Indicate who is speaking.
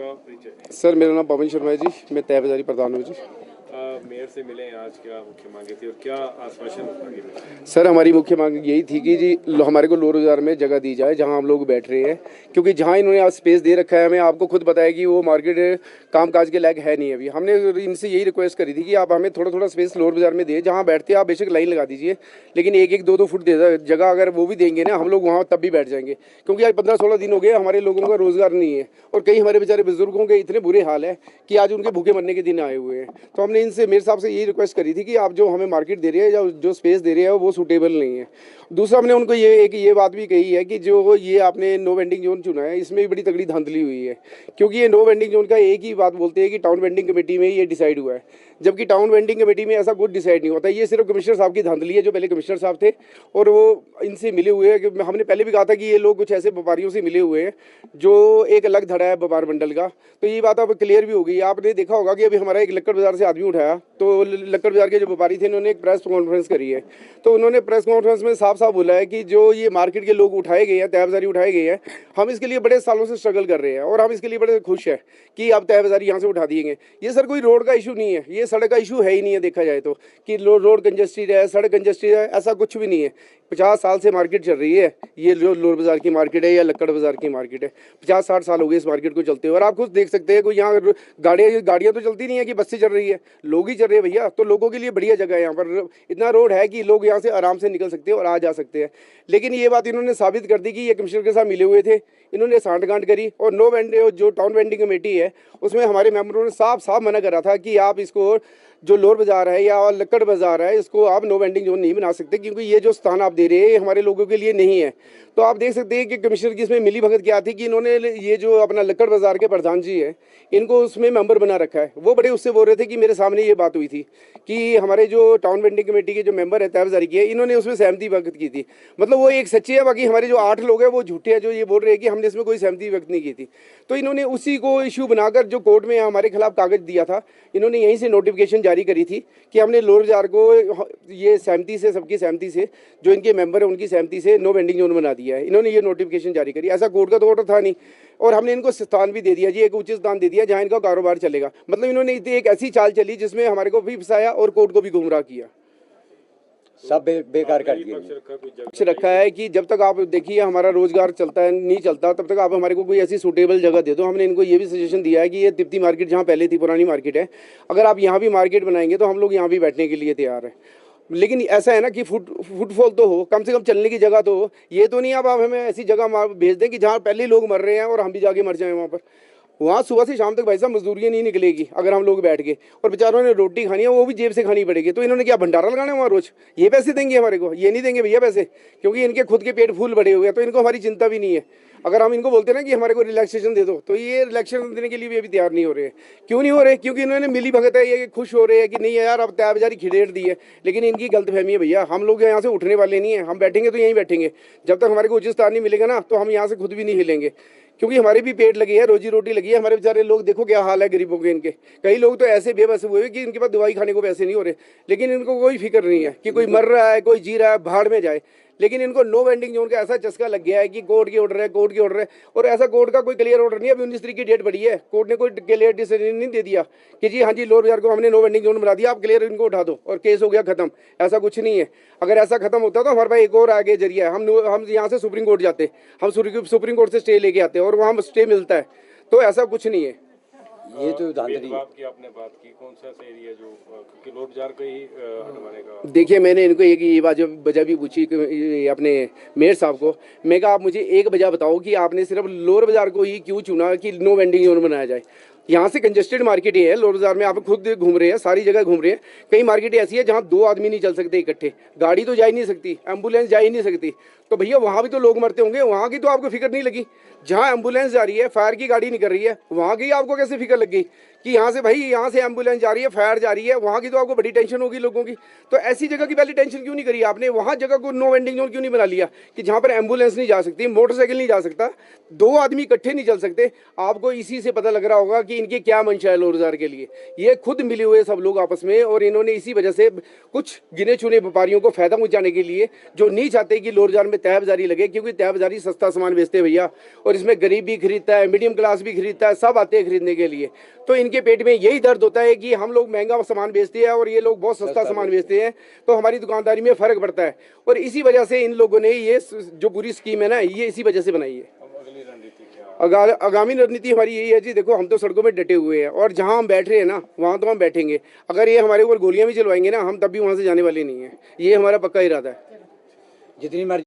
Speaker 1: आपका परिचय?
Speaker 2: सर मेरा नाम पवन शर्मा है जी, मैं तय बाजारी प्रधान हूँ जी।
Speaker 1: मेयर से मिले हैं आज, क्या मुख्य मांगे थी और क्या आश्वासन आगे मिला?
Speaker 2: सर हमारी मुख्य मांग यही थी कि जी हमारे को लोर बाजार में जगह दी जाए जहां हम लोग बैठ रहे हैं, क्योंकि जहां इन्होंने आज स्पेस दे रखा है हमें, आपको खुद बताया कि वो मार्केट कामकाज के लायक है नहीं अभी। हमने इनसे यही रिक्वेस्ट करी थी कि आप हमें थोड़ा थोड़ा स्पेस लोर बाजार में दे, जहाँ बैठते हैं आप बेशक लाइन लगा दीजिए, लेकिन एक एक दो दो फुट दे जगह अगर वो भी देंगे ना, हम लोग वहाँ तब भी बैठ जाएंगे। क्योंकि आज 15-16 दिन हो गए हमारे लोगों का रोजगार नहीं है, और कई हमारे बेचारे बुजुर्गों के इतने बुरे हाल है कि आज उनके भूखे मरने के दिन आए हुए हैं। तो हमने इनसे मेरे साहब से यही रिक्वेस्ट करी थी कि आप जो हमें मार्केट दे रहे हैं या जो स्पेस दे रहे हैं वो सूटेबल नहीं है। दूसरा हमने उनको ये बात भी कही है कि जो ये आपने नो वेंडिंग जोन चुना है, इसमें भी बड़ी तगड़ी धांधली हुई है। क्योंकि ये नो वेंडिंग जोन का एक ही बात बोलते हैं कि टाउन वेंडिंग कमेटी में ये डिसाइड हुआ है, जबकि टाउन वेंडिंग कमेटी में ऐसा कुछ डिसाइड नहीं होता। ये सिर्फ कमिश्नर साहब की धांधली है, जो पहले कमिश्नर साहब थे और वो इनसे मिले हुए हैं। कि हमने पहले भी कहा था कि ये लोग कुछ ऐसे व्यापारियों से मिले हुए हैं जो एक अलग धड़ा है व्यापार मंडल का। तो ये बात अब क्लियर भी हो गई। आपने देखा होगा कि अभी हमारा एक लक्कड़ बाजार से आदमी उठाया, तो लक्कड़ बाजार के जो व्यापारी थे उन्होंने एक प्रेस कॉन्फ्रेंस करी है। तो उन्होंने प्रेस कॉन्फ्रेंस में साफ साफ बोला है कि जो ये मार्केट के लोग उठाए गए हैं, तय बाजारी उठाए गए हैं, हम इसके लिए बड़े सालों से स्ट्रगल कर रहे हैं और हम इसके लिए बड़े खुश हैं कि अब तय बाजारी यहाँ से उठा दिए गए। ये सर कोई रोड का इशू नहीं है, ये सड़क का इशू है ही नहीं है। देखा जाए तो कि रोड कंजेस्टेड है, सड़क कंजेस्टेड है, ऐसा कुछ भी नहीं है। 50 साल से मार्केट चल रही है, ये जो लोर बाजार की मार्केट है या लक्कड़ बाजार की मार्केट है, 50-60 साल हो गए इस मार्केट को चलते हुए। और आप खुद देख सकते हैं कोई यहाँ गाड़ियाँ तो चलती नहीं है कि बस से चल रही है, लोग ही चल रहे हैं भैया। तो लोगों के लिए बढ़िया जगह है, यहाँ पर इतना रोड है कि लोग यहाँ से आराम से निकल सकते हैं और आ जा सकते हैं। लेकिन ये बात इन्होंने साबित कर दी कि ये कमिश्नर के साथ मिले हुए थे, इन्होंने सांठगांठ करी। और नो वेंडिंग जो टाउन वेंडिंग कमेटी है उसमें हमारे मेंबरों ने साफ साफ मना करा था कि आप इसको जो लोर बाजार है या लक्कड़ बाजार है, इसको आप नो वेंडिंग जोन नहीं बना सकते, क्योंकि ये जो स्थान आप दे रहे हैं ये हमारे लोगों के लिए नहीं है। तो आप देख सकते हैं कि कमिश्नर की इसमें मिली भगत क्या थी कि इन्होंने ये जो अपना लक्कड़ बाजार के प्रधान जी है इनको उसमें मेंबर बना रखा है। वो बड़े उससे बोल रहे थे कि मेरे सामने ये बात हुई थी कि हमारे जो टाउन वेंडिंग कमेटी के जो मेंबर है तय बाजारी के, इन्होंने उसमें सहमति व्यक्त की थी। मतलब वो एक सच्ची है, बाकी हमारे जो 8 लोग हैं वो झूठे हैं जो ये बोल रहे हैं कि हमने इसमें कोई सहमति व्यक्त नहीं की थी। तो इन्होंने उसी को इशू बनाकर जो कोर्ट में हमारे खिलाफ कागज दिया था, इन्होंने यहीं से नोटिफिकेशन जारी करी थी कि हमने लोर बाजार को ये सहमति से, सबकी सहमति से, जो इनके मेंबर है उनकी सहमति से नो वेंडिंग जोन बना दिया है। इन्होंने ये नोटिफिकेशन जारी करी, ऐसा कोर्ट का तो ऑर्डर था नहीं। और हमने इनको स्थान भी दे दिया जी, एक उचित स्थान दे दिया जहाँ इनका कारोबार चलेगा। मतलब इन्होंने एक ऐसी चाल चली जिसमें हमारे को भी फंसाया और कोर्ट को भी गुमराह किया,
Speaker 3: सब बेकार कर दिए।
Speaker 2: कुछ रखा है कि जब तक आप देखिए हमारा रोजगार चलता है नहीं चलता, तब तक आप हमारे को कोई ऐसी सूटेबल जगह दे दो। हमने इनको ये भी सजेशन दिया है कि ये तिप्ती मार्केट जहाँ पहले थी पुरानी मार्केट है, अगर आप यहाँ भी मार्केट बनाएंगे तो हम लोग यहाँ भी बैठने के लिए तैयार है। लेकिन ऐसा है ना कि फुटफॉल तो हो, कम से कम चलने की जगह तो हो। ये तो नहीं आप हमें ऐसी जगह भेज दें कि जहाँ पहले लोग मर रहे हैं और हम भी जाके मर जाएं वहाँ पर। वहाँ सुबह से शाम तक भाई साहब मजदूरियाँ नहीं निकलेगी अगर हम लोग बैठ गए, और बेचारों ने रोटी खानी है वो भी जेब से खानी पड़ेगी। तो इन्होंने क्या भंडारा लगाना है वहाँ रोज? ये पैसे देंगे हमारे को? ये नहीं देंगे भैया पैसे, क्योंकि इनके खुद के पेट फूल बड़े हुए हैं, तो इनको हमारी चिंता भी नहीं है। अगर हम इनको बोलते ना कि हमारे को रिलैक्सेशन दे दो, तो ये रिलैक्सेशन देने के लिए भी अभी तैयार नहीं हो रहे हैं। क्यों नहीं हो रहे? क्योंकि इन्होंने मिली भगत है, ये खुश हो रहे हैं कि नहीं यार अब तय बाजारी खिलेर दी है। लेकिन इनकी गलतफहमी है भैया, हम लोग यहाँ से उठने वाले नहीं है। हम बैठेंगे तो यहीं बैठेंगे, जब तक हमारे को उचित स्थान नहीं मिलेगा ना तो हम यहाँ से खुद भी नहीं हिलेंगे। क्योंकि हमारे भी पेट लगी है, रोजी रोटी लगी है। हमारे बेचारे लोग देखो क्या हाल है गरीबों के। इनके कई लोग तो ऐसे बेबस हुए कि इनके पास दवाई खाने को पैसे नहीं हो रहे, लेकिन इनको कोई फिक्र नहीं है कि कोई मर रहा है, कोई जी रहा है, भाड़ में जाए। लेकिन इनको नो वेंडिंग जोन का ऐसा चस्का लग गया है कि कोर्ट की ऑर्डर है, कोर्ट की ऑर्डर है, और ऐसा कोर्ट का कोई क्लियर ऑर्डर नहीं है। अभी 19 तारीख की डेट पड़ी है, कोर्ट ने कोई क्लियर डिसीजन नहीं दे दिया कि जी हाँ जी लोर बाजार को हमने नो वेंडिंग जोन बना दिया, आप क्लियर इनको उठा दो और केस हो गया खत्म। ऐसा कुछ नहीं है। अगर ऐसा खत्म होता तो हमारे पास एक और आगे जरिया है, हम यहाँ से सुप्रीम कोर्ट जाते, हम सुप्रीम कोर्ट से स्टे लेके आते और वहाँ स्टे मिलता है। तो ऐसा कुछ नहीं है।
Speaker 3: ये तो धांधली
Speaker 1: की आपने बात की, कौन सा एरिया जो क्योंकि लोर बाजार का ही हटवाने का?
Speaker 2: देखिए मैंने इनको एक ये बात जो वजह भी पूछी कि अपने मेयर साहब को, मैं कहा आप मुझे एक वजह बताओ कि आपने सिर्फ लोर बाजार को ही क्यों चुना कि नो वेंडिंग जोन बनाया जाए। यहाँ से कंजेस्टेड मार्केट ही है लोर बाजार में, आप खुद घूम रहे हैं, सारी जगह घूम रहे हैं। कई मार्केट ऐसी है जहाँ 2 आदमी नहीं चल सकते इकट्ठे, गाड़ी तो जा ही नहीं सकती, एम्बुलेंस जा ही नहीं सकती। तो भैया वहाँ भी तो लोग मरते होंगे, वहाँ की तो आपको फिक्र नहीं लगी? जहाँ एम्बुलेंस जा रही है, फायर की गाड़ी निकल रही है, वहाँ की आपको कैसे फिक्र लग गई कि यहाँ से भाई यहाँ से एम्बुलेंस जा रही है, फायर जा रही है, वहाँ की तो आपको बड़ी टेंशन होगी लोगों की। तो ऐसी जगह की पहले टेंशन क्यों नहीं करी आपने? वहाँ जगह को नो वेंडिंग जोन क्यों नहीं बना लिया कि जहाँ पर एम्बुलेंस नहीं जा सकती, मोटरसाइकिल नहीं जा सकता, 2 आदमी इकट्ठे नहीं चल सकते? आपको इसी से पता लग रहा होगा कि इनकी क्या मंशा है लोर बाजार के लिए। ये खुद मिले हुए सब लोग आपस में, और इन्होंने इसी वजह से कुछ गिने चुने व्यापारियों को फायदा पहुंचाने के लिए, जो नहीं चाहते कि लोर बाजार में तय बाजारी लगे, क्योंकि तय बाजारी सस्ता सामान बेचते हैं भैया, और इसमें गरीब भी खरीदता है, मीडियम क्लास भी खरीदता है, सब आते हैं खरीदने के लिए। तो इनके पेट में यही दर्द होता है कि हम लोग महंगा सामान बेचते हैं और ये लोग बहुत सस्ता सामान बेचते हैं, तो हमारी दुकानदारी में फ़र्क पड़ता है। और इसी वजह से इन लोगों ने ये जो पूरी स्कीम है ना, ये इसी वजह से बनाई है।
Speaker 1: अब अगली रणनीति क्या?
Speaker 2: आगामी रणनीति हमारी यही है जी, देखो हम तो सड़कों में डटे हुए हैं, और जहां हम बैठ रहे हैं ना वहां तो हम बैठेंगे। अगर ये हमारे ऊपर गोलियां भी चलवाएंगे ना, हम तब भी वहां से जाने वाले नहीं हैं। ये हमारा पक्का इरादा है।
Speaker 3: जितनी मर्जी